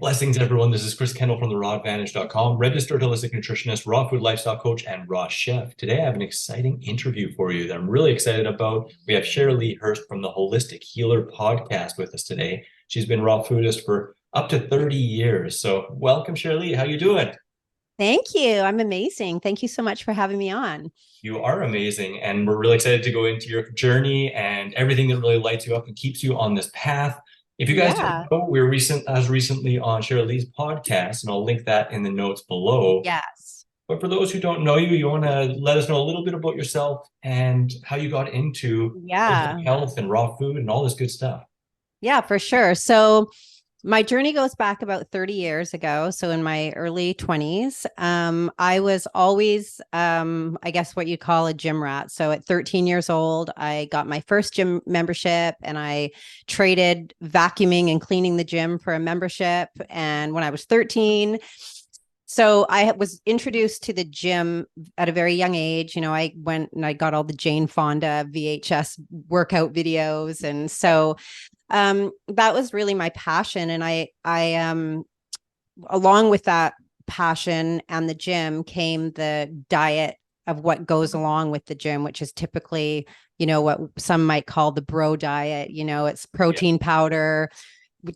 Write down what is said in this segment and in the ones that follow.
Blessings, everyone. This is Chris Kendall from the rawadvantage.com, registered holistic nutritionist, raw food lifestyle coach, and raw chef. Today, I have an exciting interview for you that I'm really excited about. We have Sherylea Hurst from the Holistic Healer podcast with us today. She's been raw foodist for up to 30 years. So welcome, Sherylea. How you doing? Thank you. I'm amazing. Thank you so much for having me on. You are amazing, and we're really excited to go into your journey and everything that really lights you up and keeps you on this path. If you guys don't Yeah. know, we were recently on Sherylea podcast, and I'll link that in the notes below. Yes. But for those who don't know you, you want to let us know a little bit about yourself and how you got into holistic Yeah. health and raw food and all this good stuff. Yeah, for sure. So my journey goes back about 30 years ago. So in my early 20s, I was always, I guess what you call a gym rat. So at 13 years old, I got my first gym membership and I traded vacuuming and cleaning the gym for a membership. And when I was 13, so I was introduced to the gym at a very young age. I went and I got all the Jane Fonda VHS workout videos. And so that was really my passion. And I along with that passion and the gym came the diet of what goes along with the gym, which is typically, what some might call the bro diet. It's Yeah. protein powder,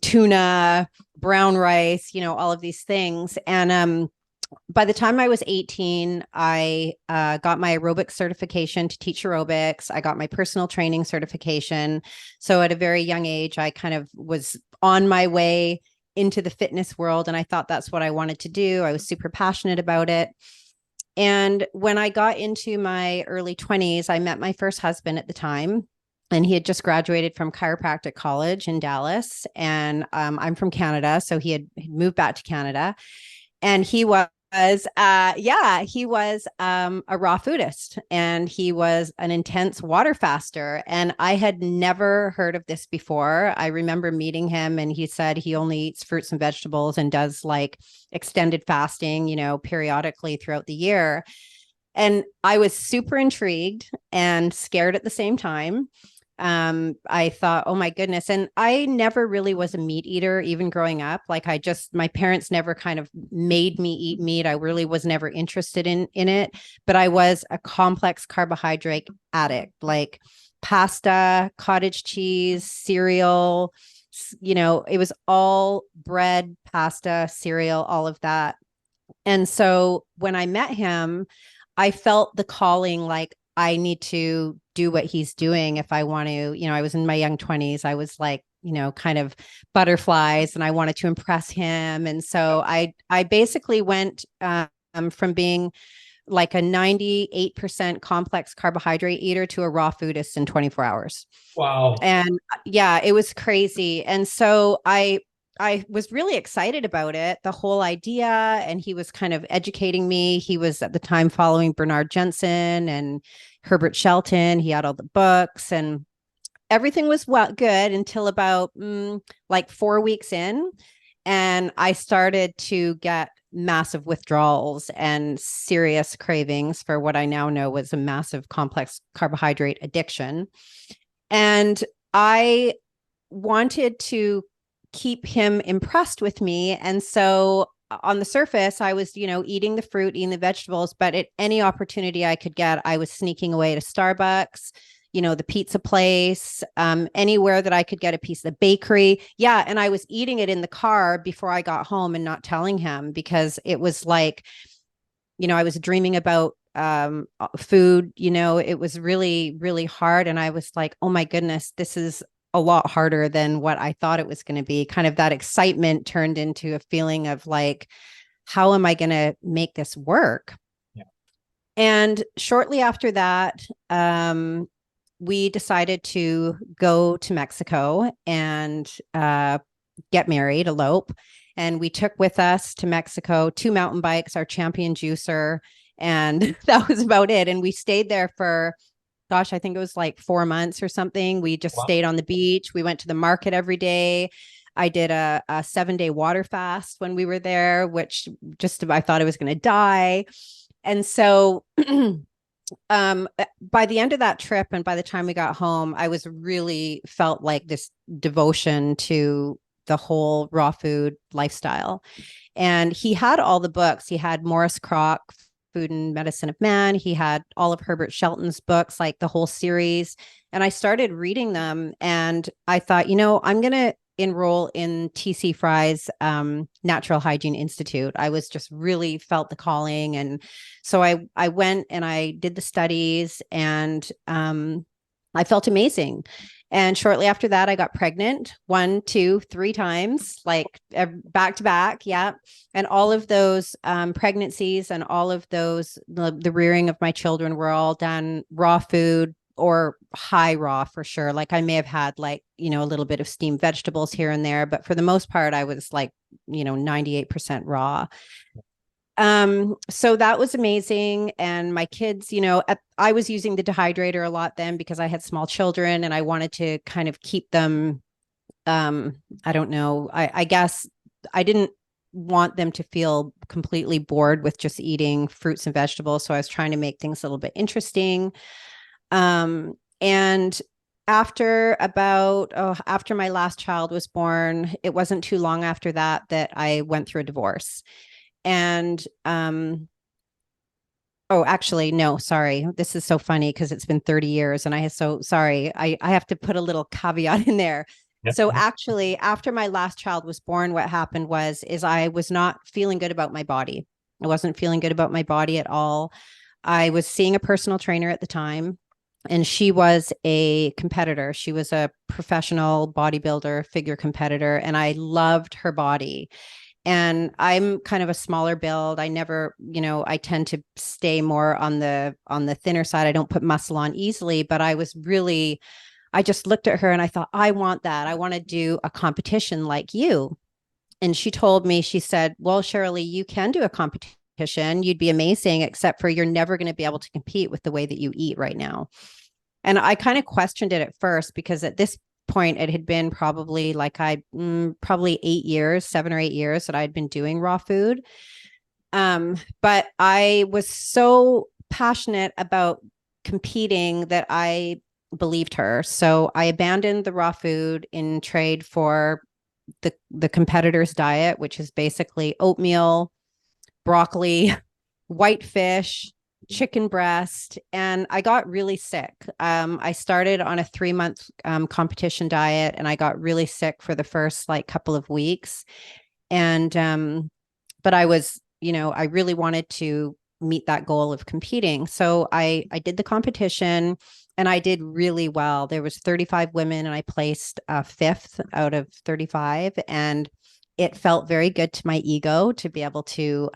tuna, brown rice, all of these things. And by the time I was 18, I got my aerobic certification to teach aerobics. I got my personal training certification. So at a very young age, I kind of was on my way into the fitness world. And I thought that's what I wanted to do. I was super passionate about it. And when I got into my early 20s, I met my first husband at the time. And he had just graduated from chiropractic college in Dallas. And I'm from Canada. So he had moved back to Canada. And he was a raw foodist, and he was an intense water faster. And I had never heard of this before. I remember meeting him and he said he only eats fruits and vegetables and does like extended fasting, periodically throughout the year. And I was super intrigued and scared at the same time. I thought, oh my goodness. And I never really was a meat eater, even growing up. Like my parents never kind of made me eat meat. I really was never interested in it, but I was a complex carbohydrate addict, like pasta, cottage cheese, cereal, it was all bread, pasta, cereal, all of that. And so when I met him, I felt the calling, like I need to do what he's doing if I want to. I was in my young 20s. I was like, kind of butterflies, and I wanted to impress him. And so I basically went from being like a 98% complex carbohydrate eater to a raw foodist in 24 hours. Wow. And yeah, it was crazy. And so I was really excited about it, the whole idea. And he was kind of educating me. He was at the time following Bernard Jensen and Herbert Shelton. He had all the books, and everything was good until about like 4 weeks in. And I started to get massive withdrawals and serious cravings for what I now know was a massive complex carbohydrate addiction. And I wanted to keep him impressed with me. And so on the surface, I was, eating the fruit, eating the vegetables, but at any opportunity I could get, I was sneaking away to Starbucks, the pizza place, anywhere that I could get a piece of the bakery. Yeah. And I was eating it in the car before I got home and not telling him, because it was like, I was dreaming about food. It was really, really hard. And I was like, oh my goodness, this is a lot harder than what I thought it was going to be. Kind of that excitement turned into a feeling of like, how am I going to make this work? Yeah. And shortly after that, we decided to go to Mexico and get married, elope. And we took with us to Mexico 2 mountain bikes, our champion juicer, and that was about it. And we stayed there for, gosh, I think it was like 4 months or something. We just Wow. stayed on the beach. We went to the market every day. I did a 7-day water fast when we were there, which just, I thought I was going to die. And so by the end of that trip and by the time we got home, I was really felt like this devotion to the whole raw food lifestyle. And he had all the books. He had Morris Kroc, Food and Medicine of Man. He had all of Herbert Shelton's books, like the whole series. And I started reading them and I thought, I'm going to enroll in TC Fry's Natural Hygiene Institute. I was just really felt the calling. And so I went and I did the studies and I felt amazing. And shortly after that, I got pregnant 1, 2, 3 times, like back to back. Yeah. And all of those pregnancies and all of those, the rearing of my children were all done raw food or high raw for sure. Like I may have had like, a little bit of steamed vegetables here and there, but for the most part, I was like, 98% raw. So that was amazing. And my kids, I was using the dehydrator a lot then because I had small children and I wanted to kind of keep them, I don't know, I guess I didn't want them to feel completely bored with just eating fruits and vegetables. So I was trying to make things a little bit interesting. And after my last child was born, it wasn't too long after that I went through a divorce. And actually, no, sorry. This is so funny because it's been 30 years and I have to put a little caveat in there. Yep. So actually, after my last child was born, what happened is I was not feeling good about my body. I wasn't feeling good about my body at all. I was seeing a personal trainer at the time, and she was a competitor. She was a professional bodybuilder, figure competitor, and I loved her body. And I'm kind of a smaller build. I never, I tend to stay more on the thinner side. I don't put muscle on easily, but I just looked at her and I thought, I want that. I want to do a competition like you. And she told me, she said, well, Sherylea, you can do a competition. You'd be amazing, except for you're never going to be able to compete with the way that you eat right now. And I kind of questioned it at first because at this point it had been probably probably 8 years, 7 or 8 years that I'd been doing raw food. But I was so passionate about competing that I believed her. So I abandoned the raw food in trade for the competitor's diet, which is basically oatmeal, broccoli, white fish, chicken breast, and I got really sick. I started on a 3-month competition diet and I got really sick for the first couple of weeks. And but I was, I really wanted to meet that goal of competing. So I did the competition and I did really well. There was 35 women and I placed 5th out of 35. And it felt very good to my ego to be able to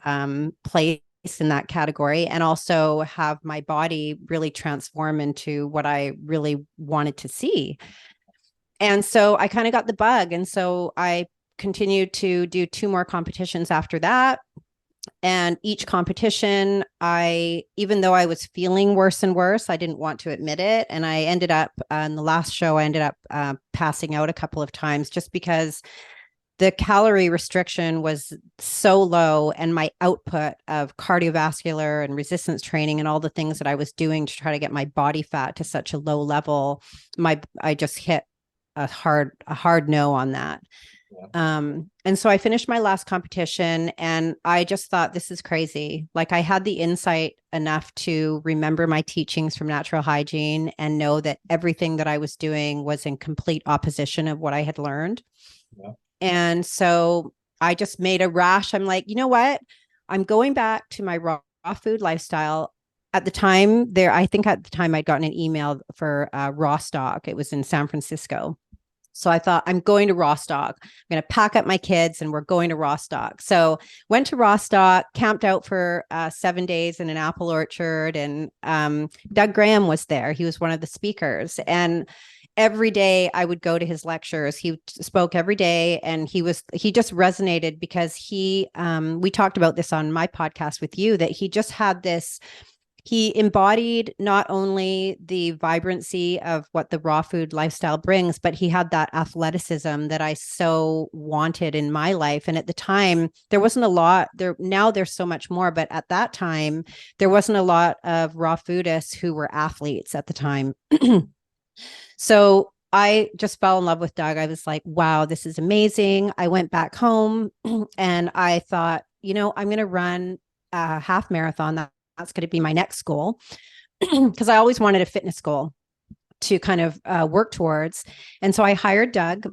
place in that category and also have my body really transform into what I really wanted to see. And so I kind of got the bug. And so I continued to do 2 more competitions after that. And each competition, even though I was feeling worse and worse, I didn't want to admit it. And I ended up on the last show, I ended up passing out a couple of times just because the calorie restriction was so low and my output of cardiovascular and resistance training and all the things that I was doing to try to get my body fat to such a low level, I just hit a hard no on that. Yeah. And so I finished my last competition and I just thought, this is crazy. Like I had the insight enough to remember my teachings from Natural Hygiene and know that everything that I was doing was in complete opposition of what I had learned. Yeah. And so I just made a rash. I'm like, you know what? I'm going back to my raw food lifestyle. At the time I think at the time I'd gotten an email for raw stock. It was in San Francisco. So I thought, I'm going to raw stock. I'm going to pack up my kids and we're going to raw stock. So went to raw stock, camped out for 7 days in an apple orchard. And Doug Graham was there. He was one of the speakers. And every day I would go to his lectures. He spoke every day and he just resonated because we talked about this on my podcast with you, that he just had this, he embodied not only the vibrancy of what the raw food lifestyle brings, but he had that athleticism that I so wanted in my life. And at the time, there wasn't a lot there. Now there's so much more, but at that time, there wasn't a lot of raw foodists who were athletes at the time. So I just fell in love with Doug. I was like, wow, this is amazing. I went back home and I thought, I'm going to run a half marathon. That's going to be my next goal because I always wanted a fitness goal to kind of work towards. And so I hired Doug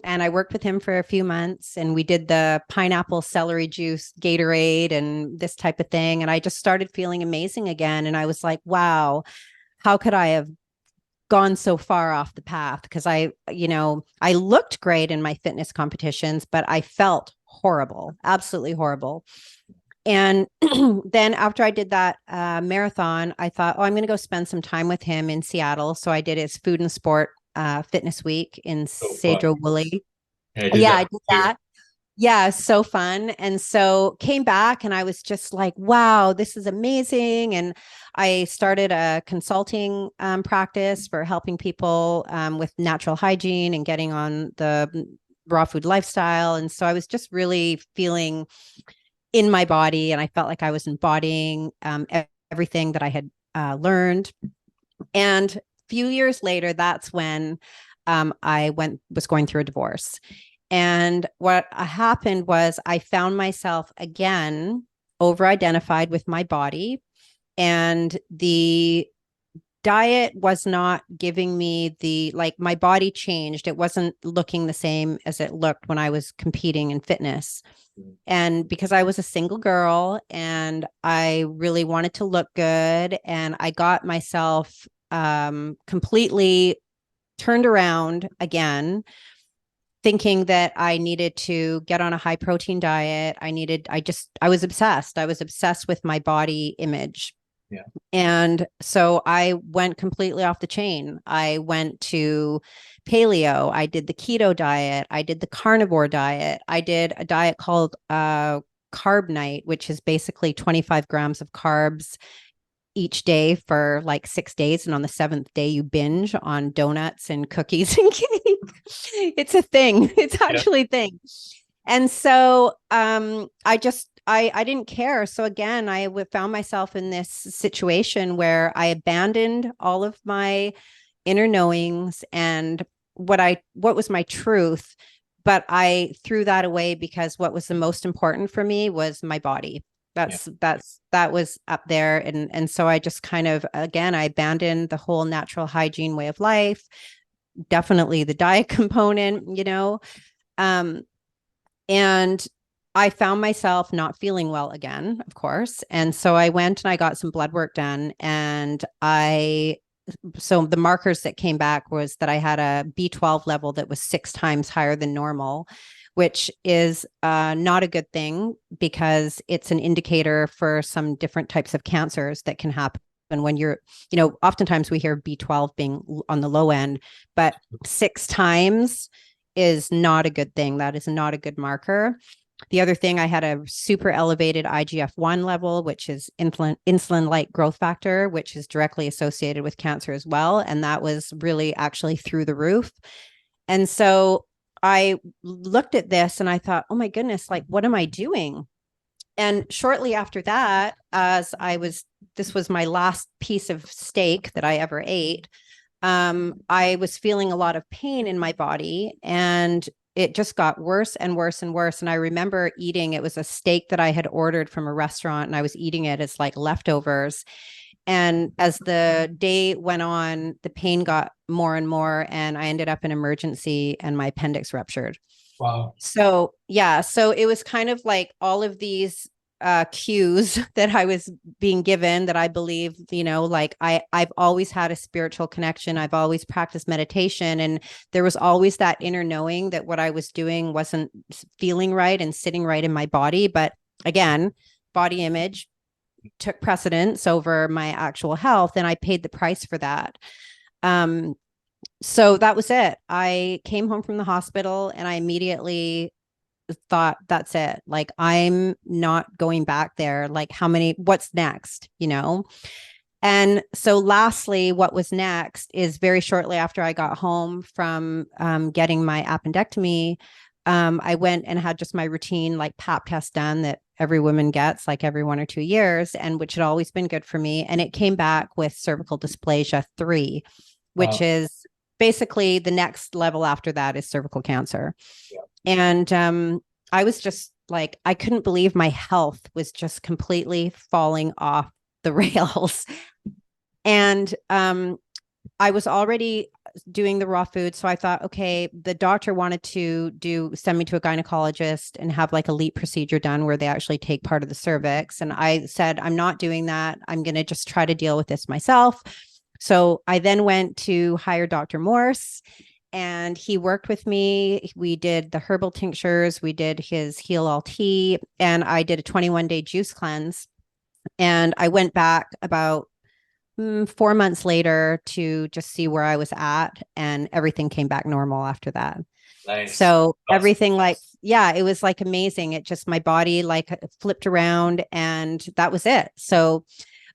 and I worked with him for a few months and we did the pineapple celery juice Gatorade and this type of thing. And I just started feeling amazing again. And I was like, wow, how could I have gone so far off the path? Because I looked great in my fitness competitions, but I felt horrible, absolutely horrible. And then after I did that marathon, I thought, oh, I'm going to go spend some time with him in Seattle. So I did his food and sport fitness week in So fun. Sedro Woolley. Yeah, I did Yeah, that I did too. that. Yeah, so fun. And so came back and I was just like, wow, this is amazing. And I started a consulting practice for helping people with natural hygiene and getting on the raw food lifestyle. And so I was just really feeling in my body and I felt like I was embodying everything that I had learned. And a few years later, that's when I was going through a divorce. And what happened was I found myself again over identified with my body, and the diet was not giving me my body changed. It wasn't looking the same as it looked when I was competing in fitness. And because I was a single girl and I really wanted to look good, and I got myself completely turned around again, thinking that I needed to get on a high protein diet. I was obsessed. I was obsessed with my body image. Yeah. And so I went completely off the chain. I went to paleo. I did the keto diet. I did the carnivore diet. I did a diet called carb night, which is basically 25 grams of carbs each day for like 6 days. And on the seventh day, you binge on donuts and cookies and cake. It's a thing. It's Yeah. actually a thing. And so I didn't care. So again, found myself in this situation where I abandoned all of my inner knowings and what was my truth, but I threw that away because what was the most important for me was my body. Yeah. That was up there. And so I just kind of, again, I abandoned the whole natural hygiene way of life, definitely the diet component. And I found myself not feeling well again, of course. And so I went and I got some blood work done. And so the markers that came back was that I had a B12 level that was 6 times higher than normal, which is not a good thing because it's an indicator for some different types of cancers that can happen when oftentimes we hear B12 being on the low end, but 6 times is not a good thing. That is not a good marker. The other thing, I had a super elevated IGF-1 level, which is insulin-like growth factor, which is directly associated with cancer as well. And that was really actually through the roof. And so I looked at this and I thought, oh my goodness, like, what am I doing? And shortly after that, this was my last piece of steak that I ever ate. I was feeling a lot of pain in my body and it just got worse and worse and worse. And I remember it was a steak that I had ordered from a restaurant and I was eating it as like leftovers. And as the day went on, the pain got more and more and I ended up in emergency and my appendix ruptured. Wow. So yeah, so it was kind of like all of these cues that I was being given that I believe, like I've always had a spiritual connection. I've always practiced meditation. And there was always that inner knowing that what I was doing wasn't feeling right and sitting right in my body. But again, body image took precedence over my actual health. And I paid the price for that. So that was it. I came home from the hospital and I immediately thought, that's it. Like, I'm not going back there. Like, what's next, And so lastly, what was next is very shortly after I got home from getting my appendectomy, I went and had just my routine like pap test done that every woman gets like every 1 or 2 years, and which had always been good for me. And it came back with cervical dysplasia 3, which Wow. is basically the next level after that is cervical cancer. Yeah. And I was just like, I couldn't believe my health was just completely falling off the rails. And I was already doing the raw food. So I thought, okay, the doctor wanted to send me to a gynecologist and have like a LEEP procedure done where they actually take part of the cervix. And I said, I'm not doing that. I'm going to just try to deal with this myself. So I then went to hire Dr. Morse, and he worked with me. We did the herbal tinctures, we did his Heal All tea, and I did a 21-day juice cleanse. And I went back about 4 months later to just see where I was at, and everything came back normal after that. Nice. So Awesome. everything, like, yeah, it was like amazing. It just, my body like flipped around, and that was it. So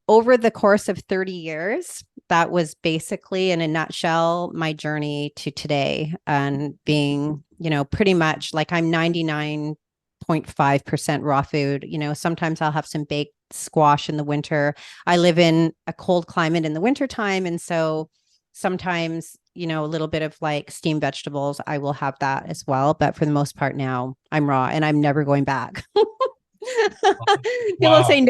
over the course of 30 years, that was basically in a nutshell my journey to today, and being, pretty much like I'm 99.5% raw food. Sometimes I'll have some baked squash in the winter. I live in a cold climate in the wintertime. And so sometimes, a little bit of like steamed vegetables, I will have that as well. But for the most part now, I'm raw, and I'm never going back. People Wow. say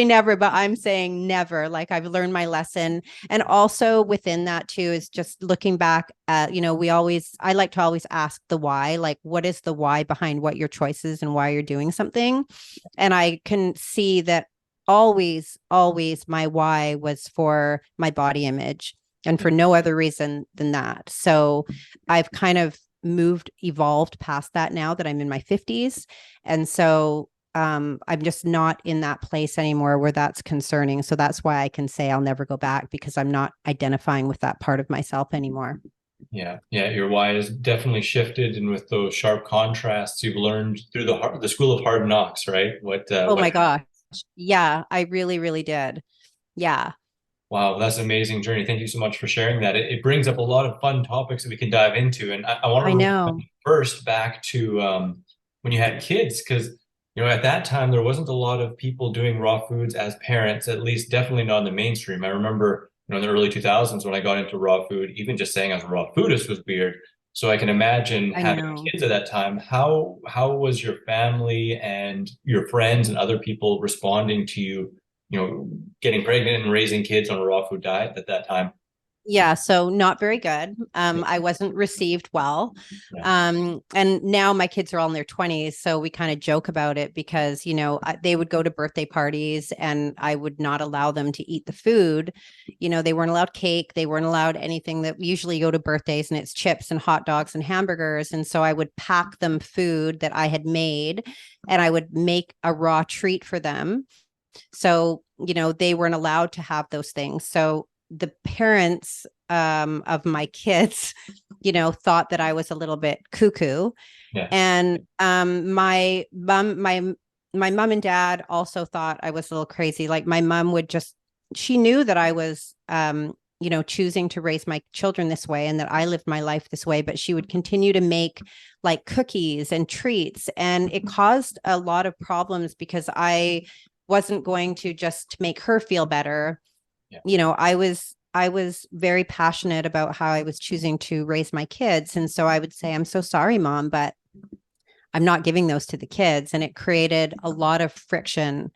never, but I'm saying never. Like, I've learned my lesson. And also within that too is just looking back at, I like to always ask the why, like, what is the why behind what your choices and why you're doing something? And I can see that always my why was for my body image, and for no other reason than that. So I've kind of evolved past that now that I'm in my 50s. And so I'm just not in that place anymore where that's concerning. So that's why I can say I'll never go back, because I'm not identifying with that part of myself anymore. Yeah, yeah, your why has definitely shifted, and with those sharp contrasts you've learned through the school of hard knocks, right? Oh What? my gosh. Yeah, I really, really did. Yeah, Wow, that's an amazing journey. Thank you so much for sharing that. It brings up a lot of fun topics that we can dive into, and I want to I know. rewind first back to when you had kids, because at that time there wasn't a lot of people doing raw foods as parents, at least definitely not in the mainstream. I remember, in the early 2000s when I got into raw food, even just saying I was a raw foodist was weird. So I can imagine I having know. kids at that time. How was your family and your friends and other people responding to you, getting pregnant and raising kids on a raw food diet at that time? Yeah, so not very good. I wasn't received well. Yeah. And now my kids are all in their 20s, so we kind of joke about it because, they would go to birthday parties and I would not allow them to eat the food. They weren't allowed cake, they weren't allowed anything that we usually go to birthdays, and it's chips and hot dogs and hamburgers. And so I would pack them food that I had made, and I would make a raw treat for them. So, they weren't allowed to have those things. So the parents of my kids, thought that I was a little bit cuckoo. Yeah. And my mom and dad also thought I was a little crazy. Like, my mom she knew that I was, choosing to raise my children this way, and that I lived my life this way, but she would continue to make like cookies and treats. And it caused a lot of problems because I wasn't going to just make her feel better. Yeah. I was very passionate about how I was choosing to raise my kids. And so I would say, I'm so sorry, Mom, but I'm not giving those to the kids. And it created a lot of friction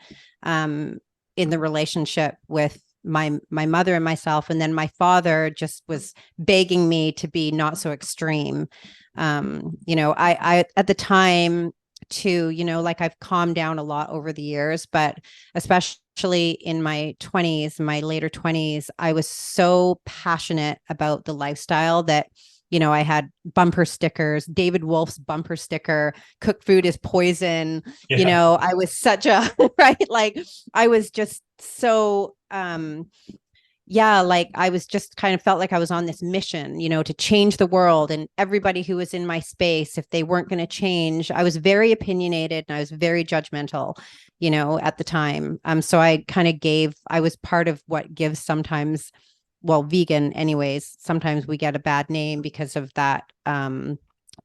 in the relationship with my mother and myself. And then my father just was begging me to be not so extreme. I at the time too, like, I've calmed down a lot over the years, but especially in my 20s, my later 20s, I was so passionate about the lifestyle that, I had bumper stickers, David Wolf's bumper sticker, cooked food is poison. Yeah. I was such a, right? Like, I was just so, yeah, like, I was just kind of felt like I was on this mission, to change the world. And everybody who was in my space, if they weren't going to change, I was very opinionated and I was very judgmental, at the time. So I was part of what gives sometimes, well, vegan anyways, sometimes we get a bad name because of that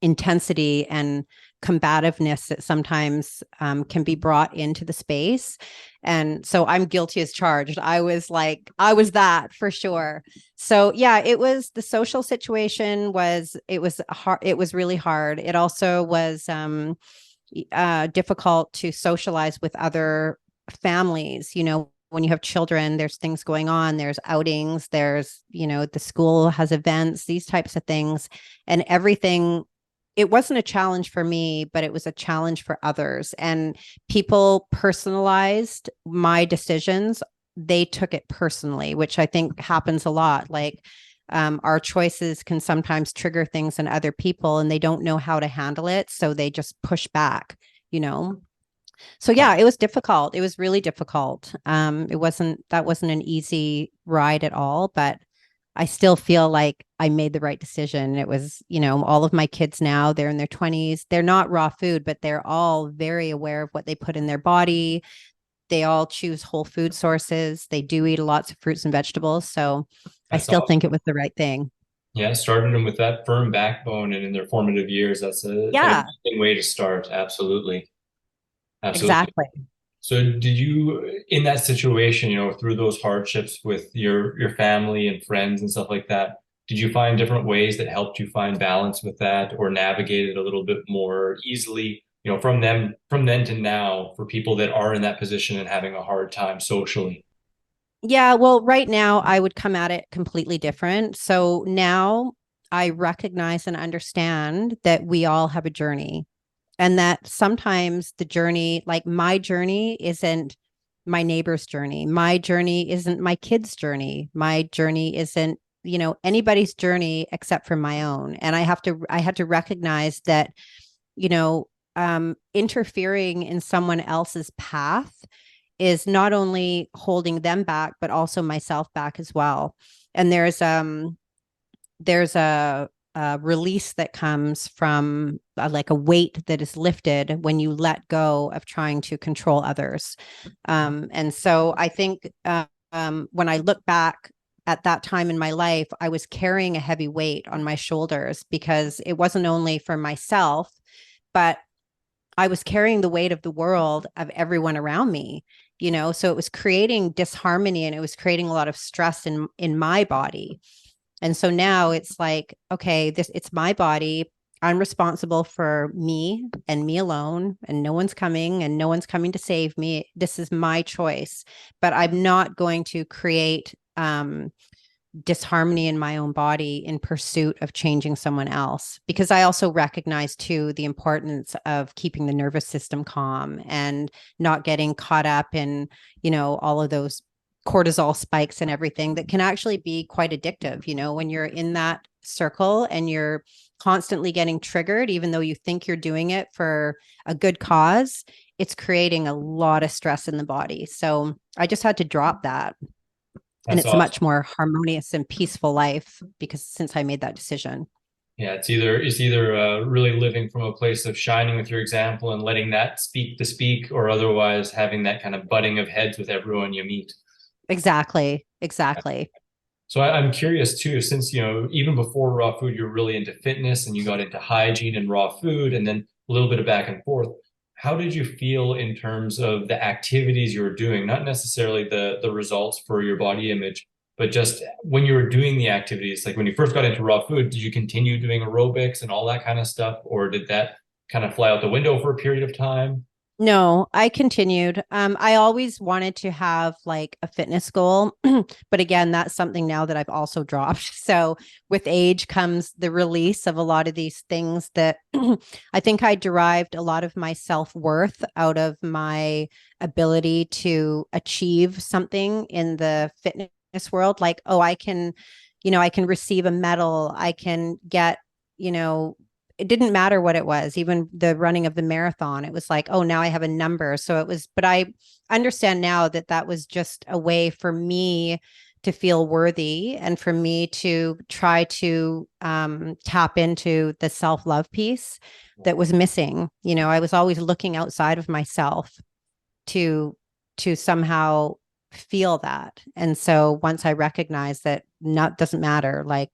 intensity and combativeness that sometimes can be brought into the space. And so I'm guilty as charged. I was that for sure. So yeah, it was the social situation it was hard. It was really hard. It also was difficult to socialize with other families. When you have children, there's things going on, there's outings, there's, the school has events, these types of things, and everything. It wasn't a challenge for me, but it was a challenge for others. And people personalized my decisions. They took it personally, which I think happens a lot. Like our choices can sometimes trigger things in other people and they don't know how to handle it. So they just push back, you know? So yeah, it was difficult. It was really difficult. That wasn't an easy ride at all, but I still feel like I made the right decision. It was, all of my kids now, they're in their 20s. They're not raw food, but they're all very aware of what they put in their body. They all choose whole food sources. They do eat lots of fruits and vegetables. So I That's still awesome. think it was the right thing. Yeah, starting them with that firm backbone and in their formative years, that's an Yeah, amazing way to start. Absolutely. Absolutely. exactly. So did you, in that situation, through those hardships with your family and friends and stuff like that, did you find different ways that helped you find balance with that or navigate it a little bit more easily, from then to now for people that are in that position and having a hard time socially? Yeah, well, right now I would come at it completely different. So now I recognize and understand that we all have a journey, and that sometimes the journey, like my journey, isn't my neighbor's journey. My journey isn't my kid's journey. My journey isn't, anybody's journey except for my own. And I had to recognize that, you know, interfering in someone else's path is not only holding them back, but also myself back as well. And there's a release that comes from like a weight that is lifted when you let go of trying to control others. And so I think when I look back at that time in my life, I was carrying a heavy weight on my shoulders because it wasn't only for myself, but I was carrying the weight of the world of everyone around me, so it was creating disharmony and it was creating a lot of stress in my body. And so now it's like, okay, it's my body. I'm responsible for me and me alone, and no one's coming to save me. This is my choice, but I'm not going to create disharmony in my own body in pursuit of changing someone else, because I also recognize too the importance of keeping the nervous system calm and not getting caught up in, all of those cortisol spikes and everything that can actually be quite addictive, when you're in that circle and you're constantly getting triggered, even though you think you're doing it for a good cause, it's creating a lot of stress in the body. So I just had to drop that. And That's it's a awesome. much more harmonious and peaceful life because since I made that decision. Yeah, it's either really living from a place of shining with your example and letting that speak to speak, or otherwise having that kind of butting of heads with everyone you meet. Exactly. Exactly. So I'm curious too, since even before raw food, you're really into fitness and you got into hygiene and raw food, and then a little bit of back and forth. How did you feel in terms of the activities you were doing? Not necessarily the results for your body image, but just when you were doing the activities, like when you first got into raw food, did you continue doing aerobics and all that kind of stuff, or did that kind of fly out the window for a period of time? No, I continued. I always wanted to have like a fitness goal, but again, that's something now that I've also dropped. So with age comes the release of a lot of these things that I think I derived a lot of my self-worth out of my ability to achieve something in the fitness world. Like, oh, I can receive a medal. I can get, you know, it didn't matter what it was, even the running of the marathon. It was like, oh, now I have a number. So it was, but I understand now that that was just a way for me to feel worthy and for me to try to tap into the self-love piece that was missing. I was always looking outside of myself to somehow feel that. And so once I recognized that not doesn't matter, like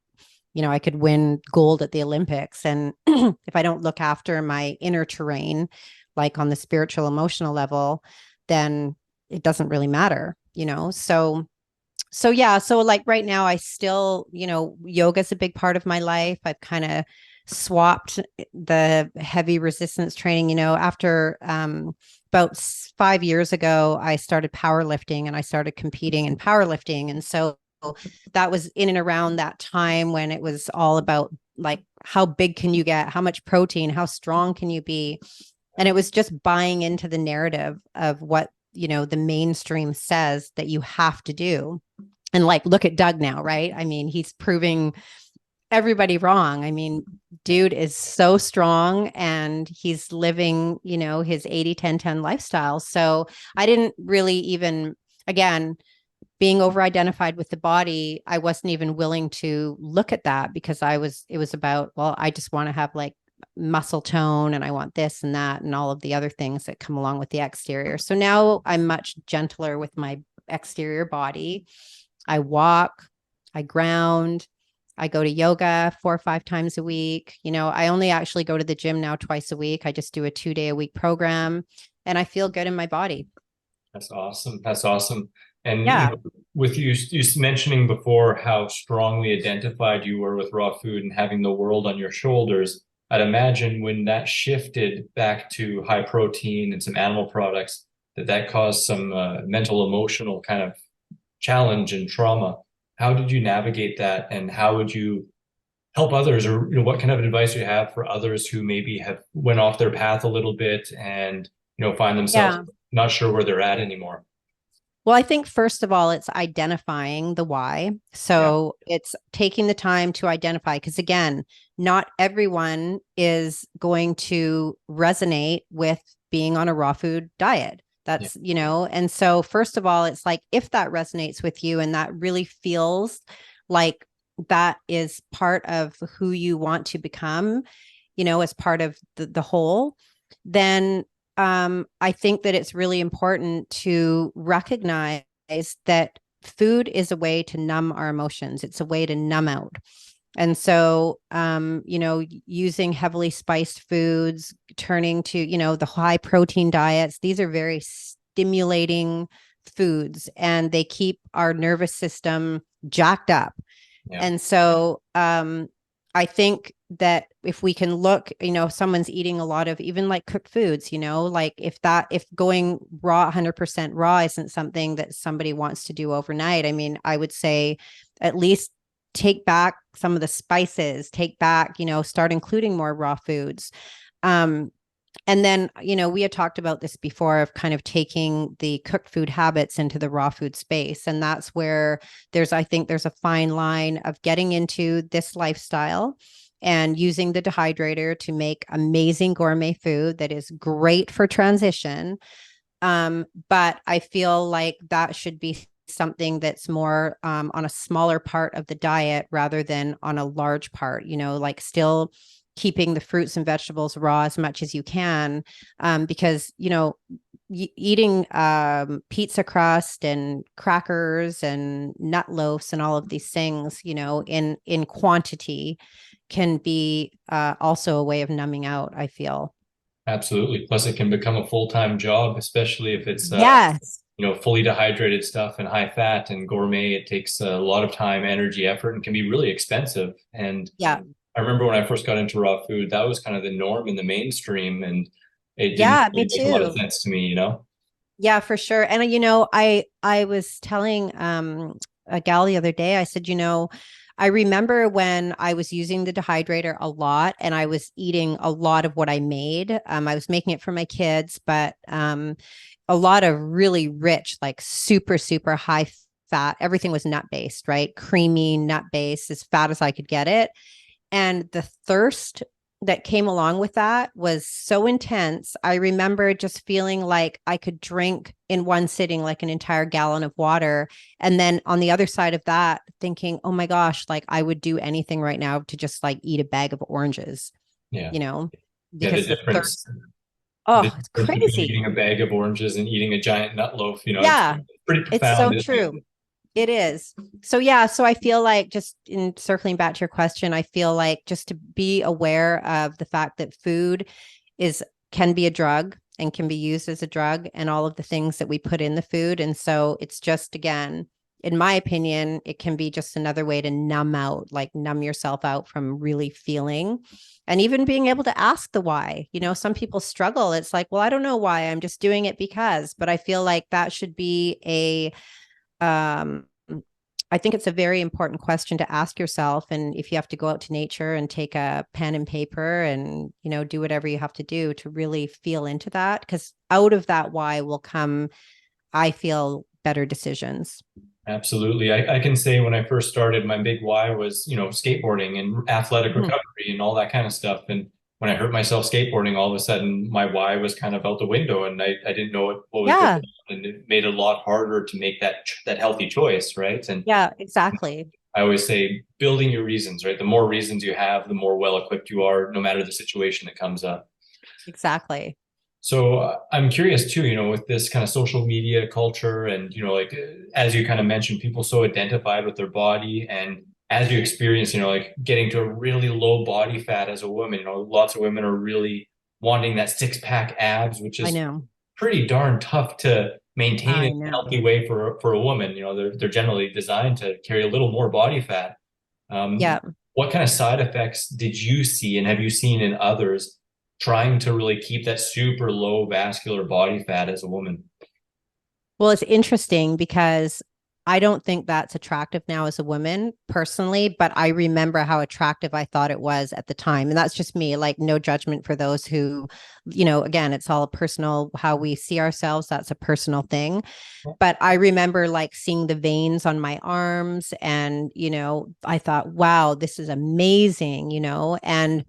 I could win gold at the Olympics. And if I don't look after my inner terrain, like on the spiritual, emotional level, then it doesn't really matter, so yeah, so like right now I still, yoga is a big part of my life. I've kind of swapped the heavy resistance training, after about 5 years ago, I started powerlifting and I started competing in powerlifting. And so that was in and around that time when it was all about like how big can you get, how much protein, how strong can you be? And it was just buying into the narrative of what, the mainstream says that you have to do. And like, look at Doug now, right? I mean, he's proving everybody wrong. I mean, dude is so strong and he's living, his 80-10-10 lifestyle. So I didn't really even, again, being over identified with the body, I wasn't even willing to look at that because it was about, well, I just want to have like muscle tone and I want this and that and all of the other things that come along with the exterior. So now I'm much gentler with my exterior body. I walk, I ground, I go to yoga 4 or 5 times a week. I only actually go to the gym now twice a week. I just do a 2-day-a-week program and I feel good in my body. That's awesome. That's awesome. And Yeah. with you mentioning before how strongly identified you were with raw food and having the world on your shoulders, I'd imagine when that shifted back to high protein and some animal products, that caused some mental, emotional kind of challenge and trauma. How did you navigate that, and how would you help others, or what kind of advice do you have for others who maybe have went off their path a little bit and find themselves Yeah. not sure where they're at anymore? Well, I think first of all, it's identifying the why. Yeah, So it's taking the time to identify, because again, not everyone is going to resonate with being on a raw food diet. yeah, That's, and so first of all, it's like if that resonates with you and that really feels like that is part of who you want to become, as part of the whole, then I think that it's really important to recognize that food is a way to numb our emotions. It's a way to numb out. And so, using heavily spiced foods, turning to, the high protein diets, these are very stimulating foods and they keep our nervous system jacked up. yeah. And so, I think that if we can look, if someone's eating a lot of even like cooked foods, like if going raw, 100% raw isn't something that somebody wants to do overnight, I mean, I would say at least take back some of the spices, take back, start including more raw foods. And then, we had talked about this before of kind of taking the cooked food habits into the raw food space. And that's where I think there's a fine line of getting into this lifestyle and using the dehydrator to make amazing gourmet food that is great for transition. But I feel like that should be something that's more on a smaller part of the diet rather than on a large part, like still keeping the fruits and vegetables raw as much as you can, because eating pizza crust and crackers and nut loaves and all of these things, in quantity can be also a way of numbing out, I feel. Absolutely. Plus, it can become a full-time job, especially if it's Yes. fully dehydrated stuff and high fat and gourmet. It takes a lot of time, energy, effort, and can be really expensive. And Yeah. I remember when I first got into raw food, that was kind of the norm in the mainstream, and it didn't Yeah, me really make a lot of too. sense to me. Yeah, for sure. And I was telling a gal the other day, I said, I remember when I was using the dehydrator a lot and I was eating a lot of what I made. I was making it for my kids, but a lot of really rich, like super, super high fat. Everything was nut based, right? Creamy, nut based, as fat as I could get it. And the thirst that came along with that was so intense. I remember just feeling like I could drink in one sitting like an entire gallon of water. And then on the other side of that, thinking, oh my gosh, like I would do anything right now to just like eat a bag of oranges, Yeah. you know, Yeah. The because the difference, thirst, the oh, it's difference between crazy. eating a bag of oranges and eating a giant nut loaf, it's Yeah, pretty it's so profound, isn't it? true. It is. So yeah, so I feel like, just in circling back to your question, I feel like just to be aware of the fact that food is can be a drug and can be used as a drug, and all of the things that we put in the food. And so it's just, again, in my opinion, it can be just another way to numb out, like numb yourself out from really feeling, and even being able to ask the why. Some people struggle. It's like, well, I don't know why. I'm just doing it because. But I feel like that should be um, I think it's a very important question to ask yourself. And if you have to go out to nature and take a pen and paper and, do whatever you have to do to really feel into that, because out of that why will come, I feel, better decisions. Absolutely. I can say when I first started, my big why was, skateboarding and athletic Mhm. recovery and all that kind of stuff. And when I hurt myself skateboarding, all of a sudden my why was kind of out the window, and I didn't know what was going Yeah. on. And it made it a lot harder to make that healthy choice, right? And Yeah, exactly. I always say building your reasons, right? The more reasons you have, the more well equipped you are, no matter the situation that comes up. Exactly. So I'm curious too, with this kind of social media culture and, like as you kind of mentioned, people so identified with their body, and as you experience, like getting to a really low body fat as a woman, lots of women are really wanting that six pack abs, which I is know. pretty darn tough to maintain in I a know. healthy way for a woman. They're generally designed to carry a little more body fat. Yeah. What kind of side effects did you see, and have you seen in others trying to really keep that super low vascular body fat as a woman? Well, it's interesting because I don't think that's attractive now as a woman personally, but I remember how attractive I thought it was at the time. And that's just me, like, no judgment for those who, again, it's all personal, how we see ourselves. That's a personal thing. But I remember like seeing the veins on my arms, and, I thought, wow, this is amazing, and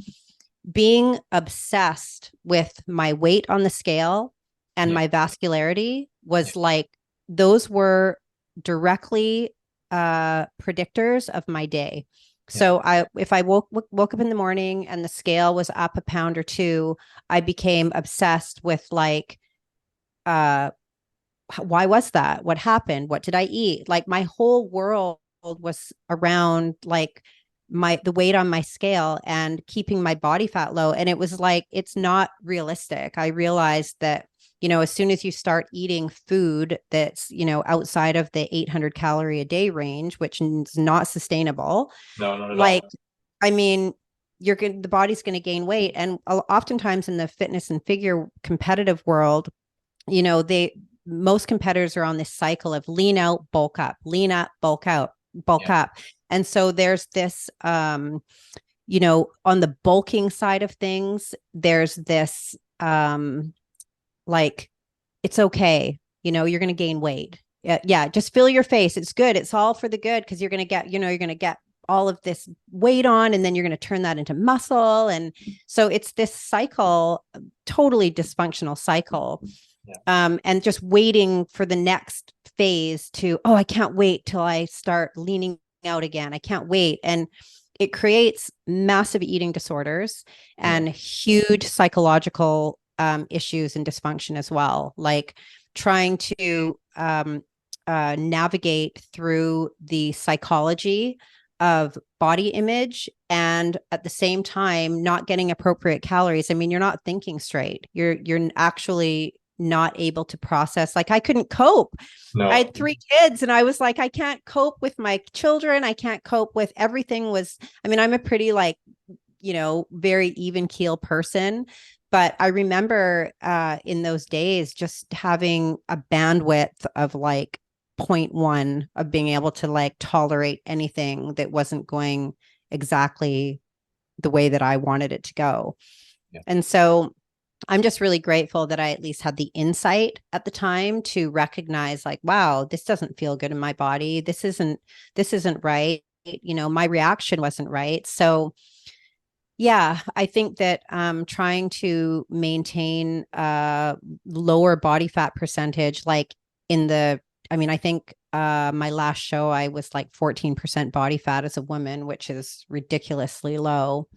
being obsessed with my weight on the scale and Yeah, my vascularity yeah, was like, those were directly predictors of my day. yeah, So if I woke up in the morning and the scale was up a pound or two, I became obsessed with like, uh, why was that? What happened? What did I eat? Like, my whole world was around like the weight on my scale and keeping my body fat low. And it was like, it's not realistic. I realized that, as soon as you start eating food that's, outside of the 800 calorie a day range, which is not sustainable, no, not at like, all. I mean, the body's going to gain weight. And oftentimes in the fitness and figure competitive world, they most competitors are on this cycle of lean out, bulk up, lean up, bulk out, bulk Yeah, up. And so there's this on the bulking side of things, there's this like, it's okay, you're going to gain weight. Yeah, just fill your face. It's good. It's all for the good, because you're going to get all of this weight on, and then you're going to turn that into muscle. And so it's this cycle, totally dysfunctional cycle, yeah, and just waiting for the next phase to, oh, I can't wait till I start leaning out again. I can't wait. And it creates massive eating disorders yeah, and huge psychological issues and dysfunction as well. Like, trying to navigate through the psychology of body image, and at the same time not getting appropriate calories. I mean, you're not thinking straight. You're actually not able to process. Like, I couldn't cope. I no, had three kids, and I was like, I can't cope with my children. I can't cope with everything. I mean, I'm a pretty, like, very even keel person. But I remember in those days just having a bandwidth of like point 0.1 of being able to like tolerate anything that wasn't going exactly the way that I wanted it to go. yeah, And so I'm just really grateful that I at least had the insight at the time to recognize, like, wow, this doesn't feel good in my body. This isn't right. My reaction wasn't right. So yeah, I think that trying to maintain lower body fat percentage, like I mean, I think my last show, I was like 14% body fat as a woman, which is ridiculously low.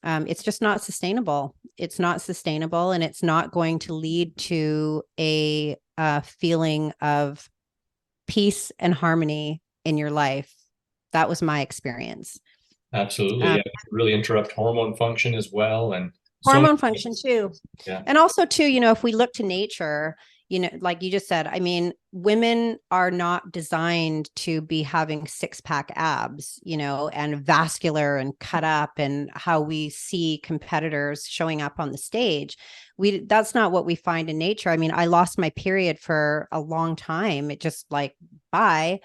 It's just not sustainable. It's not sustainable, and it's not going to lead to a feeling of peace and harmony in your life. That was my experience. Absolutely. Um, Yeah. It can really interrupt hormone function as well. And so many Hormone function things. too. Yeah. And also too, if we look to nature, like you just said, I mean, women are not designed to be having six-pack abs, and vascular and cut up, and how we see competitors showing up on the stage. That's not what we find in nature. I mean, I lost my period for a long time. It just like, bye,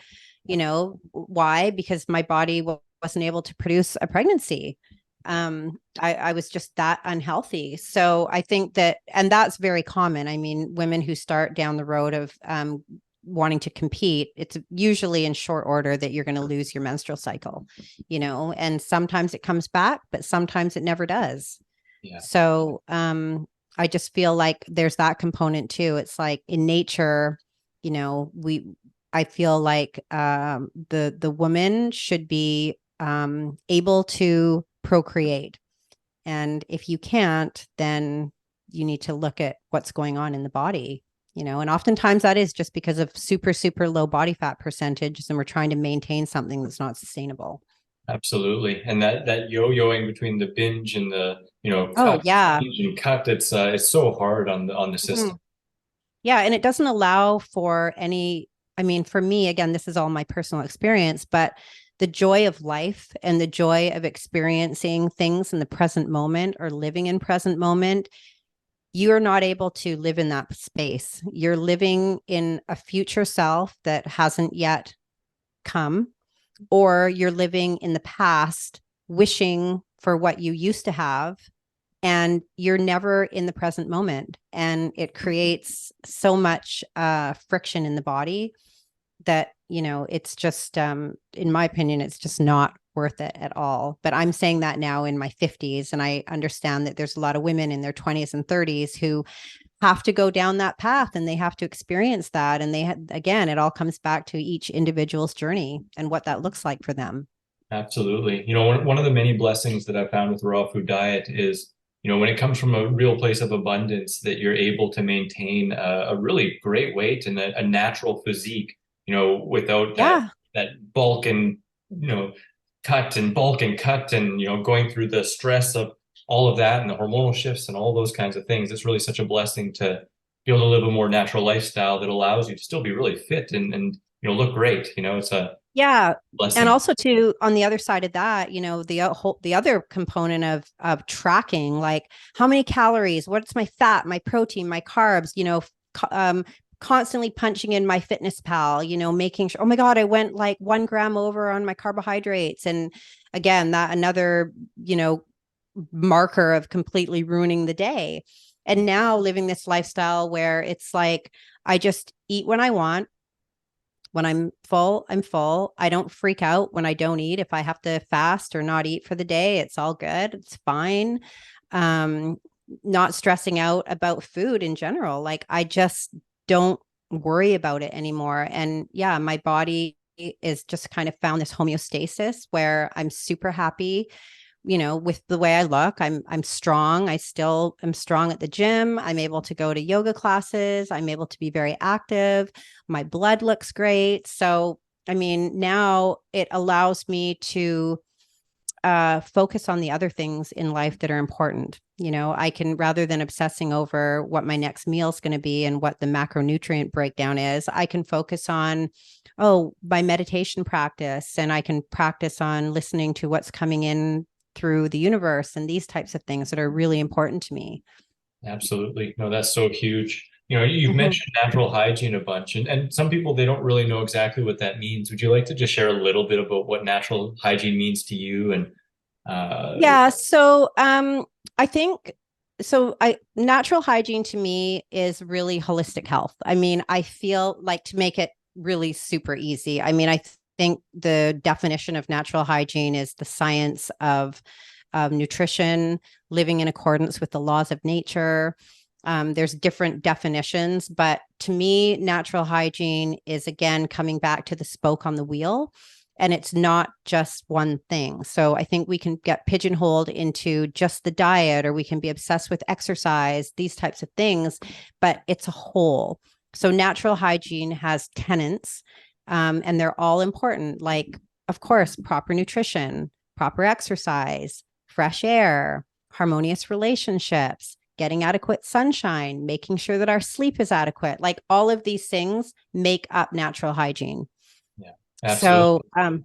why? Because my body wasn't able to produce a pregnancy. I was just that unhealthy. So I think that, and that's very common. I mean, women who start down the road of wanting to compete, it's usually in short order that you're going to lose your menstrual cycle, and sometimes it comes back, but sometimes it never does. Yeah. So I just feel like there's that component too. It's like in nature, I feel like the woman should be able to procreate. And if you can't, then you need to look at what's going on in the body, and oftentimes that is just because of super, super low body fat percentages. And we're trying to maintain something that's not sustainable. Absolutely. And that yo-yoing between the binge and the, Oh, cut, yeah. binge and cut, it's so hard on the Mhm. system. Yeah. And it doesn't allow for any, I mean, for me, again, this is all my personal experience, but the joy of life and the joy of experiencing things in the present moment or living in present moment, you're not able to live in that space. You're living in a future self that hasn't yet come, or you're living in the past, wishing for what you used to have, and you're never in the present moment. And it creates so much friction in the body that, it's just, in my opinion, it's just not worth it at all. But I'm saying that now in my 50s, and I understand that there's a lot of women in their 20s and 30s who have to go down that path, and they have to experience that. And again, it all comes back to each individual's journey and what that looks like for them. Absolutely. One of the many blessings that I found with the raw food diet is, when it comes from a real place of abundance, that you're able to maintain a really great weight and a natural physique, without Yeah. that bulk and, cut and bulk and cut and, going through the stress of all of that and the hormonal shifts and all those kinds of things. It's really such a blessing to be able to live a more natural lifestyle that allows you to still be really fit and look great. It's a Yeah. And blessing. also too, on the other side of that, the other component of tracking, like how many calories, what's my fat, my protein, my carbs, constantly punching in my fitness pal, making sure, oh my God, I went like 1 gram over on my carbohydrates. And again, that another, marker of completely ruining the day. And now living this lifestyle where it's like, I just eat when I want. When I'm full, I'm full. I don't freak out when I don't eat. If I have to fast or not eat for the day, it's all good. It's fine. Um, Not stressing out about food in general. Like I just don't worry about it anymore. And yeah, my body is just kind of found this homeostasis where I'm super happy, with the way I look. I'm strong. I still am strong at the gym. I'm able to go to yoga classes. I'm able to be very active. My blood looks great. So, I mean, now it allows me to focus on the other things in life that are important. I can, rather than obsessing over what my next meal is going to be and what the macronutrient breakdown is, I can focus on, my meditation practice, and I can practice on listening to what's coming in through the universe and these types of things that are really important to me. Absolutely. No, that's so huge. You've Mhm. mentioned natural hygiene a bunch, and some people, they don't really know exactly what that means. Would you like to just share a little bit about what natural hygiene means to you? And Yeah. So I think so I natural hygiene to me is really holistic health. I mean, I feel like, to make it really super easy, I mean, I think the definition of natural hygiene is the science of nutrition, living in accordance with the laws of nature. There's different definitions, but to me, natural hygiene is, again, coming back to the spoke on the wheel. And it's not just one thing. So I think we can get pigeonholed into just the diet, or we can be obsessed with exercise, these types of things, but it's a whole. So natural hygiene has tenets. And they're all important. Like, of course, proper nutrition, proper exercise, fresh air, harmonious relationships, getting adequate sunshine, making sure that our sleep is adequate. Like all of these things make up natural hygiene. Yeah, absolutely. So,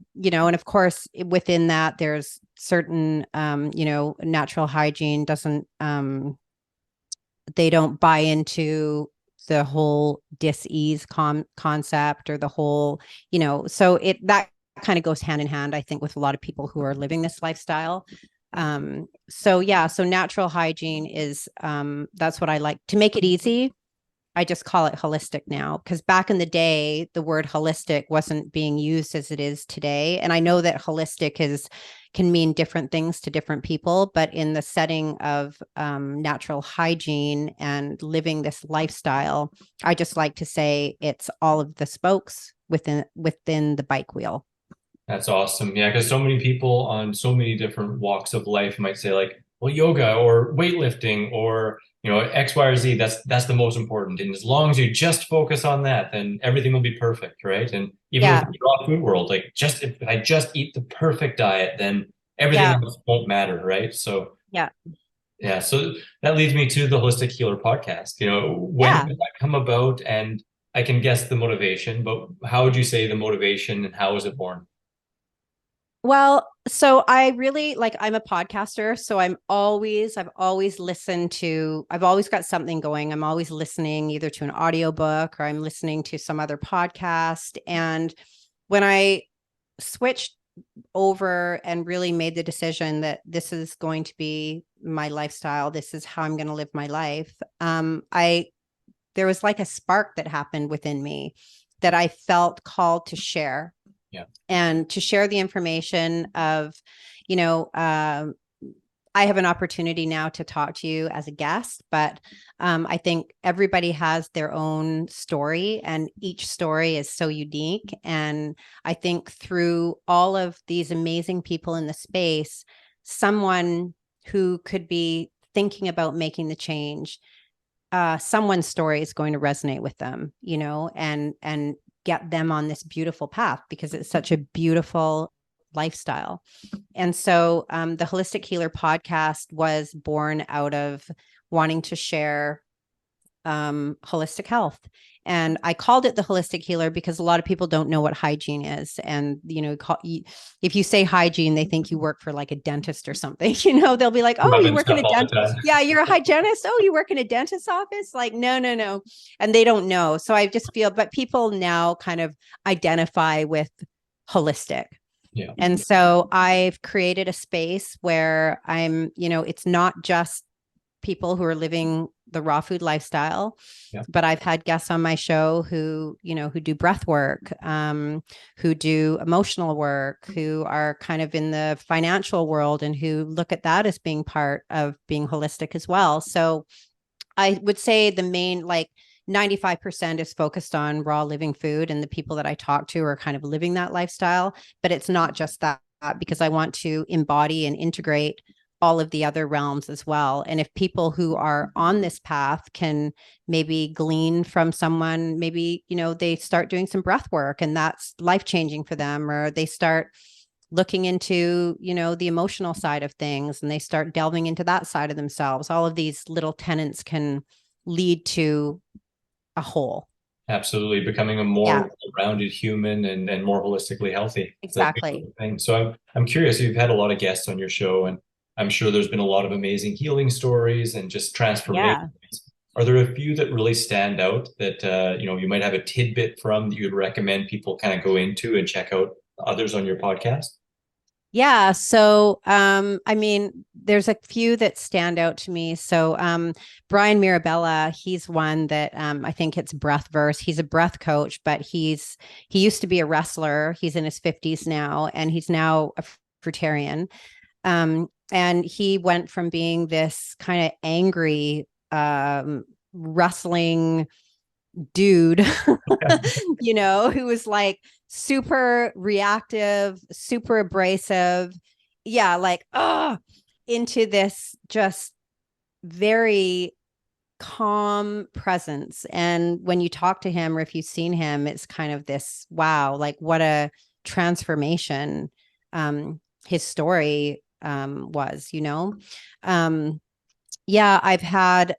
and of course, within that, there's certain, natural hygiene doesn't, they don't buy into the whole dis-ease concept or the whole, so that kind of goes hand in hand, I think, with a lot of people who are living this lifestyle. So natural hygiene is, that's what I like to make it easy. I just call it holistic now, because back in the day, the word holistic wasn't being used as it is today. And I know that holistic can mean different things to different people, but in the setting of natural hygiene and living this lifestyle, I just like to say it's all of the spokes within the bike wheel. That's awesome. Yeah, because so many people on so many different walks of life might say like, well, yoga or weightlifting or X, Y, or Z, that's the most important. And as long as you just focus on that, then everything will be perfect, right? And even with Yeah. the raw food world, like just if I just eat the perfect diet, then everything Yeah. else won't matter, right? So Yeah. yeah, so that leads me to the Holistic Healer podcast. When Yeah. did that come about? And I can guess the motivation, but how would you say the motivation and how was it born? Well, so I really I'm a podcaster. So I've always listened to, I've always got something going. I'm always listening either to an audiobook or I'm listening to some other podcast. And when I switched over and really made the decision that this is going to be my lifestyle, this is how I'm going to live my life. There was like a spark that happened within me that I felt called to share, Yeah. and to share the information of, you know, uh, I have an opportunity now to talk to you as a guest, but I think everybody has their own story and each story is so unique. And I think through all of these amazing people in the space, someone who could be thinking about making the change, someone's story is going to resonate with them, and get them on this beautiful path because it's such a beautiful lifestyle. And so the Holistic Healer podcast was born out of wanting to share holistic health. And I called it the Holistic Healer because a lot of people don't know what hygiene is. And, if you say hygiene, they think you work for like a dentist or something, they'll be like, oh, you Rubbing work in stuff a all the dentist. time. Yeah, you're a hygienist. Oh, you work in a dentist's office. Like, no, no, no. And they don't know. So I just feel, but people now kind of identify with holistic. Yeah. And so I've created a space where it's not just people who are living the raw food lifestyle, Yeah. but I've had guests on my show who do breath work, who do emotional work, who are kind of in the financial world and who look at that as being part of being holistic as well. So I would say the main 95% is focused on raw living food, and the people that I talk to are kind of living that lifestyle. But it's not just that, because I want to embody and integrate all of the other realms as well. And if people who are on this path can maybe glean from someone, maybe, they start doing some breath work and that's life-changing for them, or they start looking into, the emotional side of things and they start delving into that side of themselves. All of these little tenets can lead to a whole. Absolutely. Becoming a more rounded human and more holistically healthy. That's a Exactly. beautiful thing. So I'm curious, you've had a lot of guests on your show, and I'm sure there's been a lot of amazing healing stories and just transformations. Are there a few that really stand out that you might have a tidbit from that you'd recommend people kind of go into and check out others on your podcast? Yeah. So, there's a few that stand out to me. So, Brian Mirabella, he's one that I think it's breath verse. He's a breath coach, but he used to be a wrestler. He's in his 50s now, and he's now a fruitarian. And he went from being this kind of angry wrestling dude, who was like super reactive, super abrasive. Yeah, into this just very calm presence. And when you talk to him or if you've seen him, it's kind of this, wow, like what a transformation his story was, you know? Um, yeah, I've had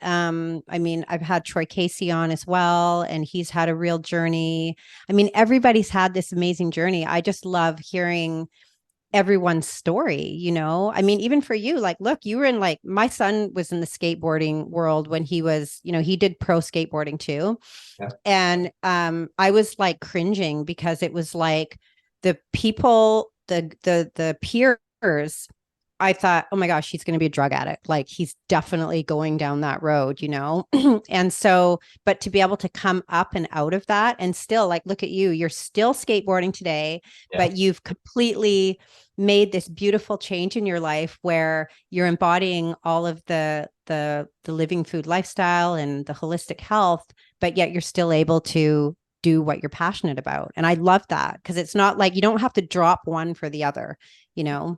Troy Casey on as well, and he's had a real journey. I mean, everybody's had this amazing journey. I just love hearing everyone's story, you know? I mean, even for you, like, look, you were in like, my son was in the skateboarding world when he was, you know, he did pro skateboarding too. Yeah. And I was like cringing because it was like the people, the peers, I thought, oh my gosh, he's going to be a drug addict. Like he's definitely going down that road, you know? And so, but to be able to come up and out of that and still like, look at you, you're still skateboarding today, Yeah. but you've completely made this beautiful change in your life where you're embodying all of the living food lifestyle and the holistic health, but yet you're still able to do what you're passionate about. And I love that because it's not like you don't have to drop one for the other, you know?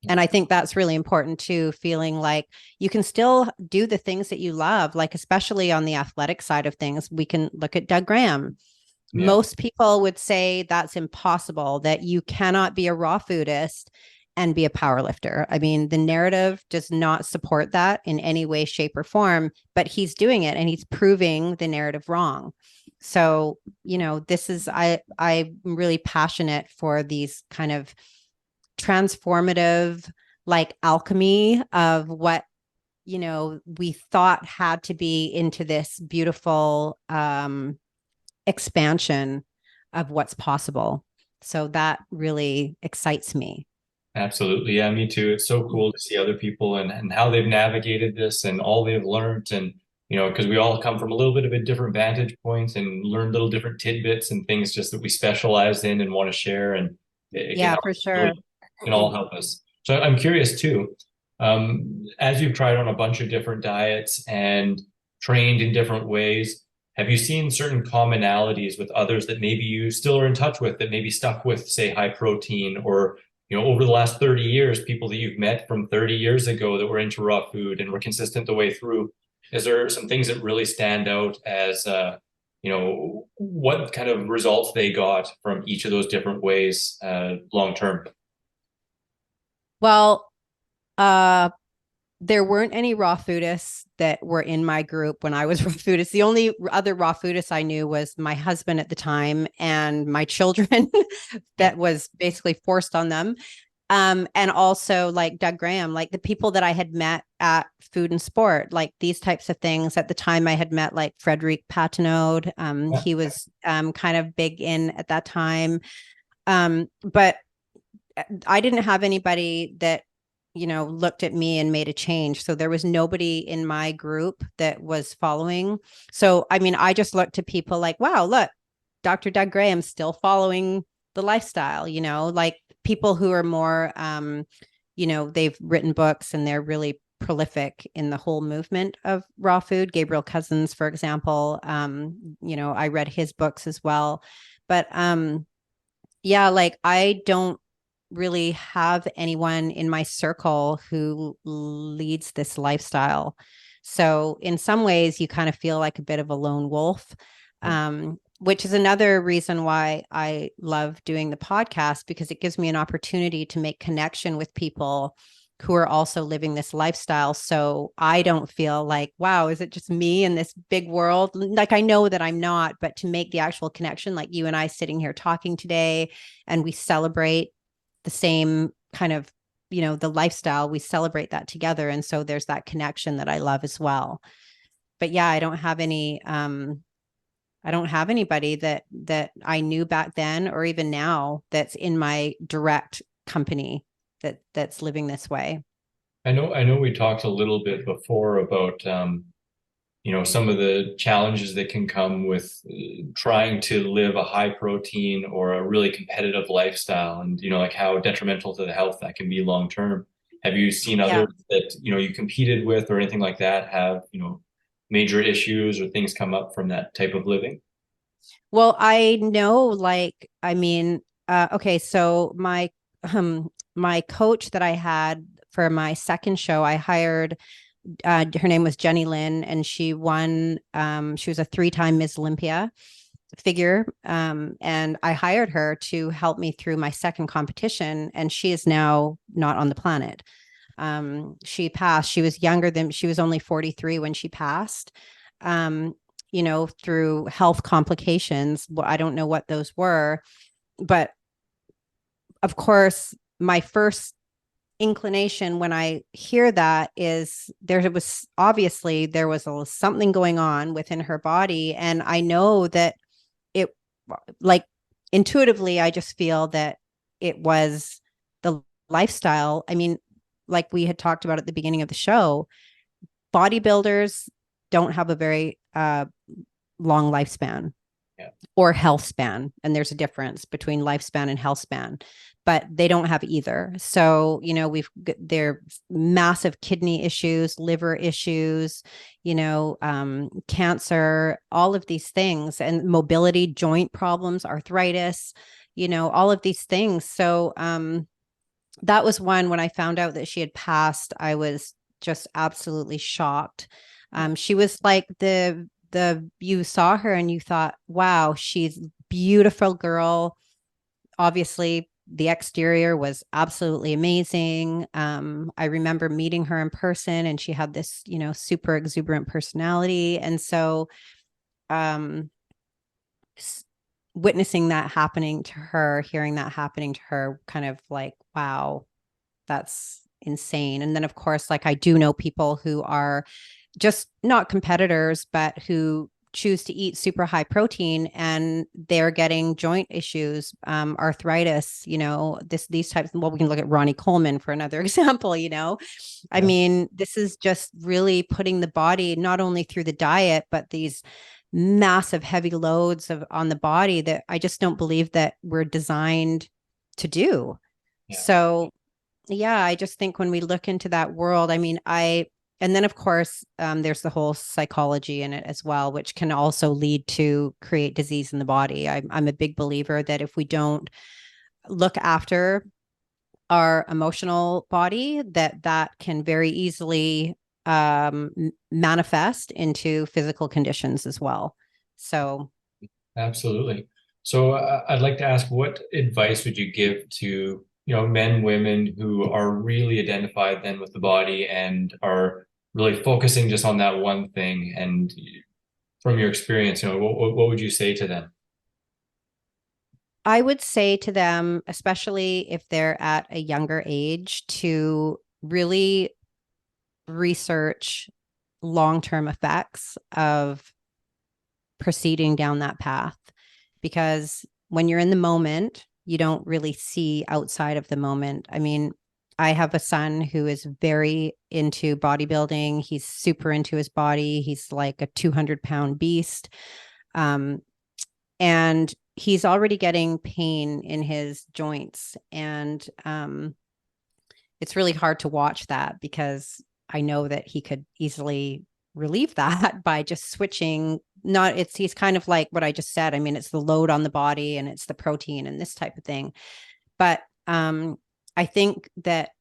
And I think that's really important too, feeling like you can still do the things that you love, like especially on the athletic side of things. We can look at Doug Graham. Yeah. Most people would say that's impossible, that you cannot be a raw foodist and be a power lifter. I mean, the narrative does not support that in any way, shape, or form, but he's doing it and he's proving the narrative wrong. So, you know, I'm really passionate for these kind of transformative, like alchemy of what, you know, we thought had to be into this beautiful expansion of what's possible. So that really excites me. Absolutely. Yeah, me too. It's so cool to see other people and how they've navigated this and all they've learned. And, you know, because we all come from a little bit of a different vantage points and learn little different tidbits and things just that we specialize in and want to share. And it can Yeah, help, for really sure. can all help us. So I'm curious too, as you've tried on a bunch of different diets and trained in different ways, have you seen certain commonalities with others that maybe you still are in touch with that maybe stuck with, say, high protein or over the last 30 years, people that you've met from 30 years ago that were into raw food and were consistent the way through, is there some things that really stand out as, what kind of results they got from each of those different ways long term? Well, uh, there weren't any raw foodists that were in my group when I was raw foodist. The only other raw foodist I knew was my husband at the time and my children Yeah. that was basically forced on them. And also like Doug Graham, like the people that I had met at Food and Sport, like these types of things. At the time I had met like Frederic Patenaude. Yeah. He was kind of big in at that time. But I didn't have anybody that, you know, looked at me and made a change. So there was nobody in my group that was following. So, I mean, I just looked to people like, wow, look, Dr. Doug Graham's still following the lifestyle, you know, like people who are more, you know, they've written books and they're really prolific in the whole movement of raw food. Gabriel Cousins, for example, you know, I read his books as well. But yeah, like I don't really have anyone in my circle who leads this lifestyle. So in some ways, you kind of feel like a bit of a lone wolf, which is another reason why I love doing the podcast, because it gives me an opportunity to make connection with people who are also living this lifestyle. So I don't feel like, wow, is it just me in this big world? Like I know that I'm not, but to make the actual connection, like you and I sitting here talking today, and we celebrate the same kind of, you know, the lifestyle, we celebrate that together. And so there's that connection that I love as well. But yeah, I don't have anybody that I knew back then or even now that's in my direct company that's living this way. I know we talked a little bit before about some of the challenges that can come with trying to live a high protein or a really competitive lifestyle and like how detrimental to the health that can be long term. Have you seen Yeah. others that you competed with or anything like that have major issues or things come up from that type of living? Well, I know, like, I mean, okay, so my coach that I had for my second show, I hired her name was Jenny Lynn, and she won. She was a 3-time Miss Olympia figure. And I hired her to help me through my second competition, and she is now not on the planet. She passed. She was only 43 when she passed. Through health complications. Well, I don't know what those were, but of course, my first inclination when I hear that is there was something going on within her body. And I know that it, like, intuitively, I just feel that it was the lifestyle. I mean, like we had talked about at the beginning of the show, bodybuilders don't have a very long lifespan. Yeah. Or health span. And there's a difference between lifespan and health span, but they don't have either. So, there massive kidney issues, liver issues, cancer, all of these things, and mobility, joint problems, arthritis, all of these things. So, that was one. When I found out that she had passed, I was just absolutely shocked. She was like you saw her and you thought, wow, she's a beautiful girl. Obviously, the exterior was absolutely amazing. I remember meeting her in person, and she had this, super exuberant personality. And so, witnessing that happening to her, hearing that happening to her, kind of like, wow, that's insane. And then, of course, like, I do know people who are just not competitors, but who choose to eat super high protein, and they're getting joint issues, arthritis, these types. Well, we can look at Ronnie Coleman for another example, I mean, this is just really putting the body not only through the diet, but these massive heavy loads on the body that I just don't believe that we're designed to do. Yeah. So yeah, I just think when we look into that world, I mean, and then, of course, there's the whole psychology in it as well, which can also lead to create disease in the body. I'm a big believer that if we don't look after our emotional body, that can very easily manifest into physical conditions as well. So, absolutely. So I'd like to ask, what advice would you give to men, women who are really identified then with the body and are really focusing just on that one thing? And from your experience, what would you say to them? I would say to them, especially if they're at a younger age, to really research long-term effects of proceeding down that path. Because when you're in the moment, you don't really see outside of the moment. I mean, I have a son who is very into bodybuilding. He's super into his body. He's like a 200-pound beast. And he's already getting pain in his joints. And it's really hard to watch that, because I know that he could easily relieve that by just switching. He's kind of like what I just said. I mean, it's the load on the body, and it's the protein and this type of thing. But I think that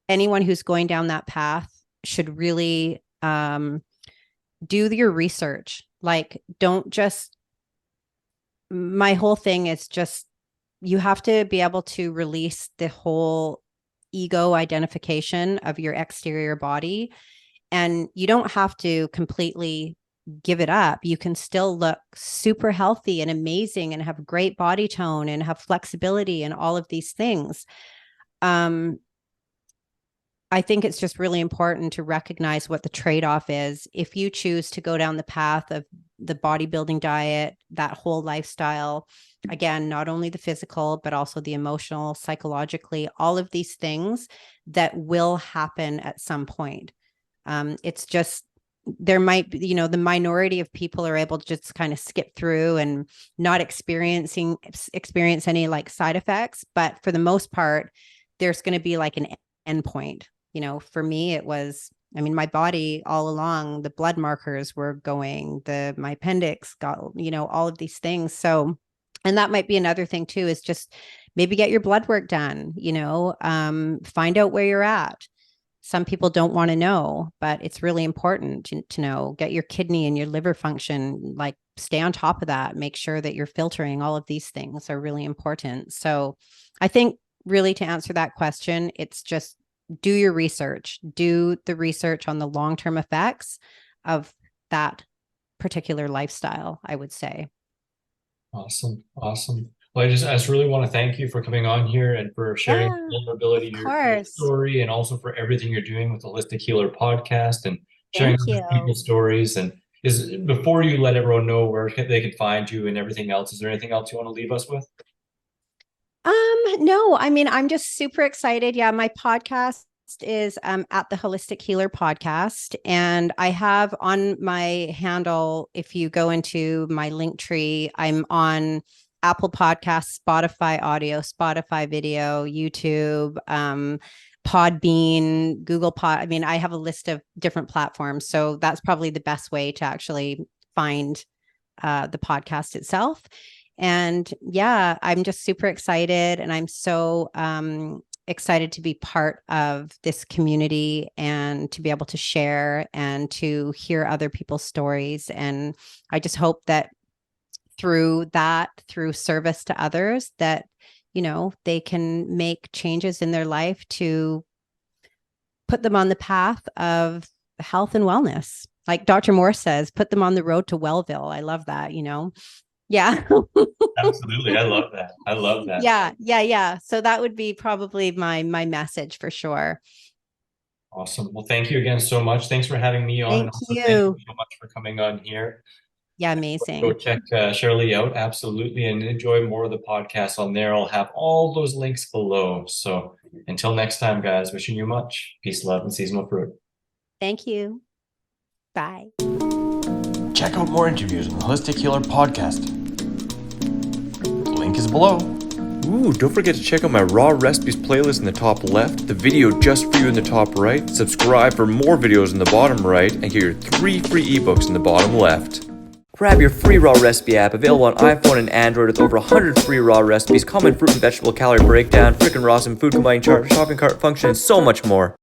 anyone who's going down that path should really do your research. Like, don't just, my whole thing is just, you have to be able to release the whole ego identification of your exterior body. And you don't have to completely give it up. You can still look super healthy and amazing and have great body tone and have flexibility and all of these things. I think it's just really important to recognize what the trade-off is. If you choose to go down the path of the bodybuilding diet, that whole lifestyle, again, not only the physical, but also the emotional, psychologically, all of these things that will happen at some point. It's just, there might be, the minority of people are able to just kind of skip through and not experience any like side effects. But for the most part, there's going to be like an end point. For me, it was, I mean, my body all along, the blood markers were going, my appendix got, all of these things. So, and that might be another thing too, is just maybe get your blood work done, find out where you're at. some people don't want to know, but it's really important to know. Get your kidney and your liver function, like stay on top of that. Make sure that you're filtering. All of these things are really important. So I think really to answer that question, it's just do your research, do the research on the long-term effects of that particular lifestyle, I would say. Awesome. Awesome. Well, I just really want to thank you for coming on here and for sharing Yeah, vulnerability, of your course. story, and also for everything you're doing with the Holistic Healer podcast and sharing Thank other people's you. stories. And is before you let everyone know where they can find you and everything else, is there anything else you want to leave us with? No, I mean, I'm just super excited. Yeah, my podcast is at the Holistic Healer podcast. And I have on my handle, if you go into my link tree, I'm on Apple Podcasts, Spotify audio, Spotify video, YouTube, Podbean, Google Pod. I mean, I have a list of different platforms. So that's probably the best way to actually find the podcast itself. And yeah, I'm just super excited. And I'm so excited to be part of this community and to be able to share and to hear other people's stories. And I just hope that through that, through service to others, that, they can make changes in their life to put them on the path of health and wellness. Like Dr. Moore says, put them on the road to Wellville. I love that, Yeah. Absolutely. I love that. I love that. Yeah. So that would be probably my message for sure. Awesome. Well, thank you again so much. Thanks for having me on. And Thank also thank you you. so much for coming on here. Yeah, Go amazing. check Sherylea out. Absolutely. And enjoy more of the podcast on there. I'll have all those links below. So until next time, guys, wishing you much peace, love, and seasonal fruit. Thank you. Bye. Check out more interviews on the Holistic Healer podcast. The link is below. Ooh, don't forget to check out my raw recipes playlist in the top left, the video just for you in the top right, subscribe for more videos in the bottom right, and get your 3 free ebooks in the bottom left. Grab your free raw recipe app available on iPhone and Android with over 100 free raw recipes, common fruit and vegetable calorie breakdown, frickin' raw some food combining chart, shopping cart function, and so much more.